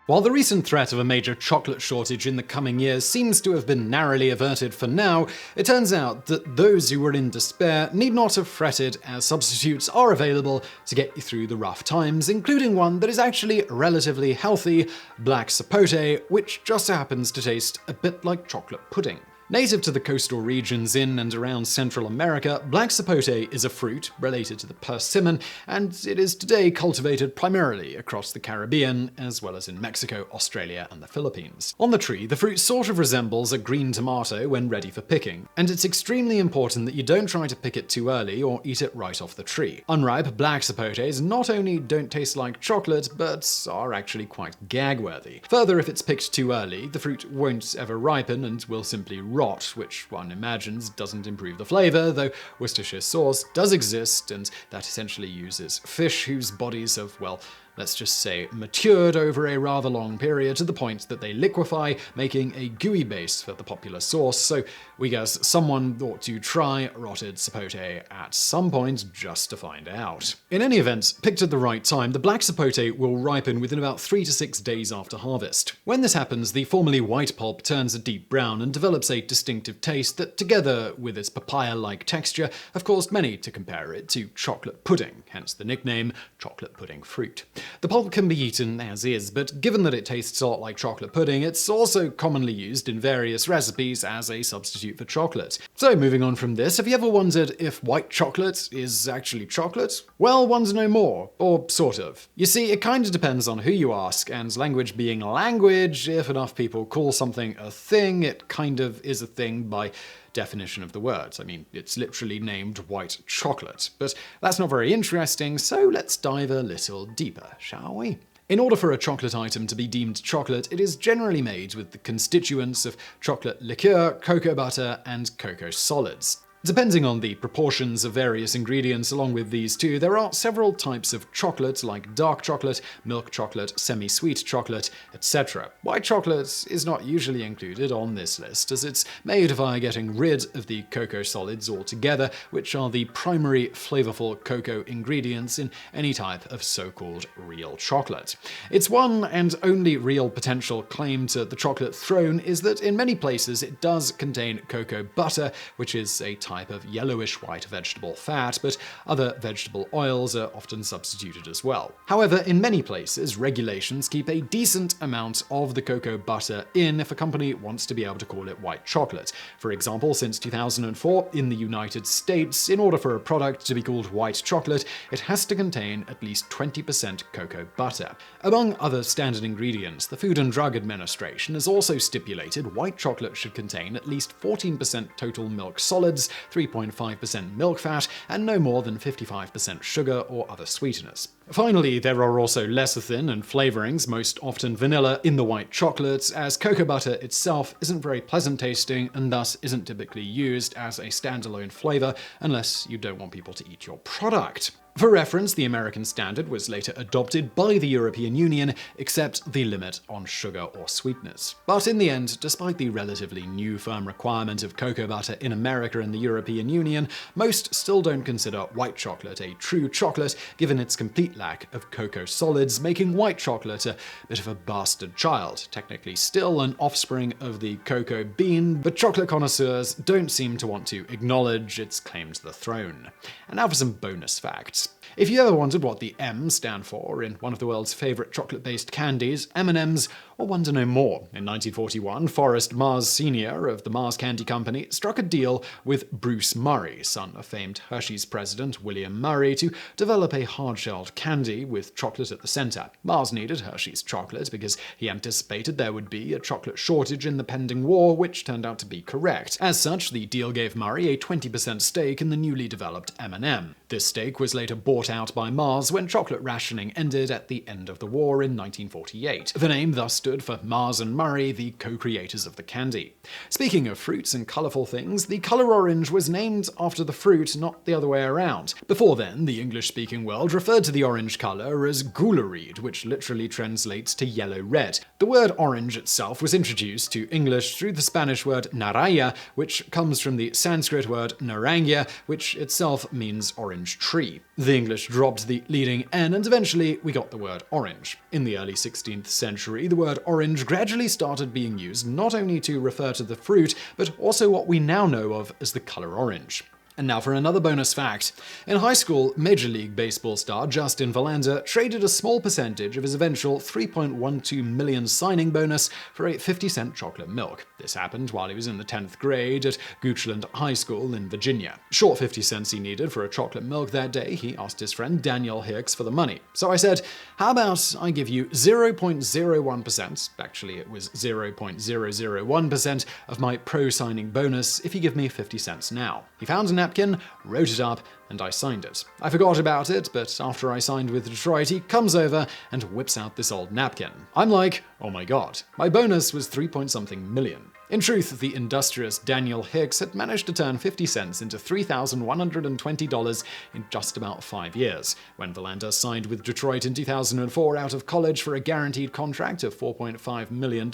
While the recent threat of a major chocolate shortage in the coming years seems to have been narrowly averted for now, it turns out that those who were in despair need not have fretted, as substitutes are available to get you through the rough times, including one that is actually relatively healthy, black sapote, which just so happens to taste a bit like chocolate pudding. Native to the coastal regions in and around Central America, black sapote is a fruit related to the persimmon, and it is today cultivated primarily across the Caribbean, as well as in Mexico, Australia, and the Philippines. On the tree, the fruit sort of resembles a green tomato when ready for picking, and it's extremely important that you don't try to pick it too early or eat it right off the tree. Unripe black sapotes not only don't taste like chocolate, but are actually quite gag-worthy. Further, if it's picked too early, the fruit won't ever ripen and will simply rot, which one imagines doesn't improve the flavor, though Worcestershire sauce does exist, and that essentially uses fish whose bodies have, well, let's just say, matured over a rather long period to the point that they liquefy, making a gooey base for the popular sauce, so we guess someone ought to try rotted sapote at some point just to find out. In any event, picked at the right time, the black sapote will ripen within about 3 to 6 days after harvest. When this happens, the formerly white pulp turns a deep brown and develops a distinctive taste that, together with its papaya-like texture, have caused many to compare it to chocolate pudding, hence the nickname chocolate pudding fruit. The pulp can be eaten as is, but given that it tastes a lot like chocolate pudding, it's also commonly used in various recipes as a substitute for chocolate. So moving on from this, have you ever wondered if white chocolate is actually chocolate? Well, wonder no more, or sort of. You see, it kind of depends on who you ask, and language being language, if enough people call something a thing, it kind of is a thing by definition of the words. I mean, it's literally named white chocolate. But that's not very interesting, so let's dive a little deeper, shall we? In order for a chocolate item to be deemed chocolate, it is generally made with the constituents of chocolate liqueur, cocoa butter, and cocoa solids. Depending on the proportions of various ingredients along with these two, there are several types of chocolate, like dark chocolate, milk chocolate, semi-sweet chocolate, etc. White chocolate is not usually included on this list, as it's made via getting rid of the cocoa solids altogether, which are the primary flavorful cocoa ingredients in any type of so-called real chocolate. Its one and only real potential claim to the chocolate throne is that in many places it does contain cocoa butter, which is a type of yellowish white vegetable fat, but other vegetable oils are often substituted as well. However, in many places, regulations keep a decent amount of the cocoa butter in if a company wants to be able to call it white chocolate. For example, since 2004, in the United States, in order for a product to be called white chocolate, it has to contain at least 20% cocoa butter. Among other standard ingredients, the Food and Drug Administration has also stipulated white chocolate should contain at least 14% total milk solids, 3.5% milk fat, and no more than 55% sugar or other sweeteners. Finally, there are also lecithin and flavorings, most often vanilla, in the white chocolate, as cocoa butter itself isn't very pleasant tasting and thus isn't typically used as a standalone flavor unless you don't want people to eat your product. For reference, the American standard was later adopted by the European Union, except the limit on sugar or sweetness. But in the end, despite the relatively new firm requirement of cocoa butter in America and the European Union, most still don't consider white chocolate a true chocolate, given its complete lack of cocoa solids, making white chocolate a bit of a bastard child, technically still an offspring of the cocoa bean, but chocolate connoisseurs don't seem to want to acknowledge its claim to the throne. And now for some bonus facts. If you ever wondered what the M stand for in one of the world's favorite chocolate-based candies, M&Ms, or wonder no more, in 1941, Forrest Mars Sr. of the Mars Candy Company struck a deal with Bruce Murray, son of famed Hershey's president William Murray, to develop a hard-shelled candy with chocolate at the center. Mars needed Hershey's chocolate because he anticipated there would be a chocolate shortage in the pending war, which turned out to be correct. As such, the deal gave Murray a 20% stake in the newly developed M&M. This stake was later bought out by Mars when chocolate rationing ended at the end of the war in 1948. The name thus stood for Mars and Murray, the co-creators of the candy. Speaking of fruits and colourful things, the colour orange was named after the fruit, not the other way around. Before then, the English-speaking world referred to the orange colour as gulareed, which literally translates to yellow-red. The word orange itself was introduced to English through the Spanish word naranja, which comes from the Sanskrit word naranja, which itself means orange tree. The English English dropped the leading N, and eventually we got the word orange. In the early 16th century, the word orange gradually started being used not only to refer to the fruit, but also what we now know of as the color orange. And now for another bonus fact. In high school, Major League Baseball star Justin Verlander traded a small percentage of his eventual $3.12 million signing bonus for a 50-cent chocolate milk. This happened while he was in the 10th grade at Goochland High School in Virginia. Short 50 cents he needed for a chocolate milk that day, he asked his friend Daniel Hicks for the money. So I said, how about I give you 0.01%, actually it was 0.001% of my pro-signing bonus if you give me 50 cents now. He found a napkin, wrote it up, and I signed it. I forgot about it, but after I signed with Detroit, he comes over and whips out this old napkin. I'm like, oh my god, my bonus was 3-point-something million. In truth, the industrious Daniel Hicks had managed to turn 50 cents into $3,120 in just about 5 years. When Verlander signed with Detroit in 2004 out of college for a guaranteed contract of $4.5 million,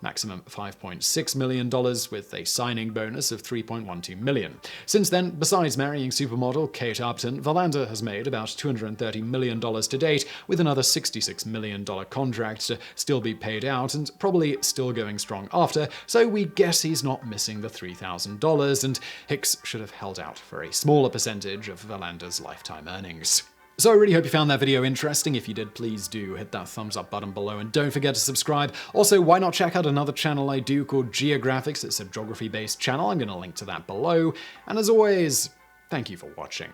maximum $5.6 million, with a signing bonus of $3.12 million. Since then, besides marrying supermodel Kate Upton, Verlander has made about $230 million to date, with another $66 million contract to still be paid out and probably still going strong after, so we guess he's not missing the $3,000, and Hicks should have held out for a smaller percentage of Verlander's lifetime earnings. So I really hope you found that video interesting. If you did, please do hit that thumbs up button below and don't forget to subscribe. Also, why not check out another channel I do called Geographics? It's a geography-based channel. I'm going to link to that below. And as always, thank you for watching.